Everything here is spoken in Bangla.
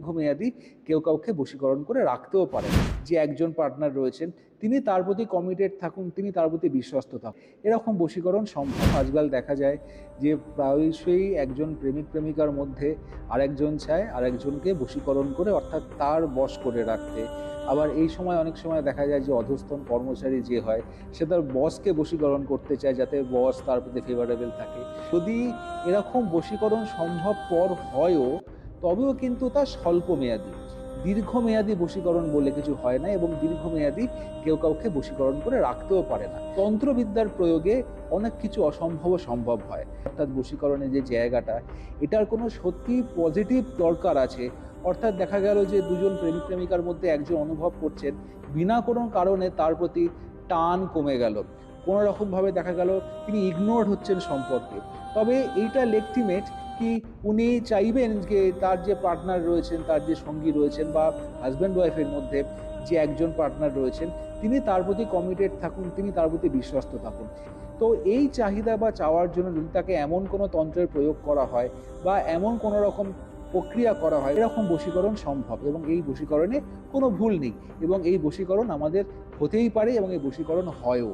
দীর্ঘমেয়াদী কেউ কাউকে বশীকরণ করে রাখতেও পারে। যে একজন পার্টনার রয়েছেন তিনি তার প্রতি কমিটেড থাকুন, তিনি তার প্রতি বিশ্বস্ত থাকুন, এরকম বশীকরণ সম্ভব। আজকাল দেখা যায় যে প্রায়শই একজন প্রেমিক প্রেমিকার মধ্যে আরেকজন চায় আরেকজনকে বশীকরণ করে, অর্থাৎ তার বশ করে রাখতে। আবার এই সময় অনেক সময় দেখা যায় যে অধস্তন কর্মচারী যে হয় সে তার বসকে বশীকরণ করতে চায় যাতে বস তার প্রতি ফেভারেবল থাকে। যদি এরকম বশীকরণ সম্ভবপর হয়ও তবেও কিন্তু তা স্বল্পমেয়াদী। দীর্ঘমেয়াদী বশীকরণ বলে কিছু হয় না, এবং দীর্ঘমেয়াদী কেউ কাউকে বশীকরণ করে রাখতেও পারে না। তন্ত্রবিদ্যার প্রয়োগে অনেক কিছু অসম্ভব সম্ভব হয়। অর্থাৎ বশীকরণের যে জায়গাটা, এটার কোনো সত্যি পজিটিভ দরকার আছে। অর্থাৎ দেখা গেল যে দুজন প্রেমিক প্রেমিকার মধ্যে একজন অনুভব করছেন বিনা কোনো কারণে তার প্রতি টান কমে গেল, কোনো রকমভাবে দেখা গেল তিনি ইগনোরড হচ্ছেন সম্পর্কে, তবে এইটা লেগটিমেট কি উনি চাইবেন যে তার যে পার্টনার রয়েছেন, তার যে সঙ্গী রয়েছেন, বা হাজব্যান্ড ওয়াইফের মধ্যে যে একজন পার্টনার রয়েছেন তিনি তার প্রতি কমিটেড থাকুন, তিনি তার প্রতি বিশ্বস্ত থাকুন। তো এই চাহিদা বা চাওয়ার জন্য যদি তাকে এমন কোনো তন্ত্রের প্রয়োগ করা হয় বা এমন কোনো রকম প্রক্রিয়া করা হয়, এরকম বশীকরণ সম্ভব, এবং এই বশীকরণে কোনো ভুল নেই, এবং এই বশীকরণ আমাদের হতেই পারে এবং এই বশীকরণ হয়ও।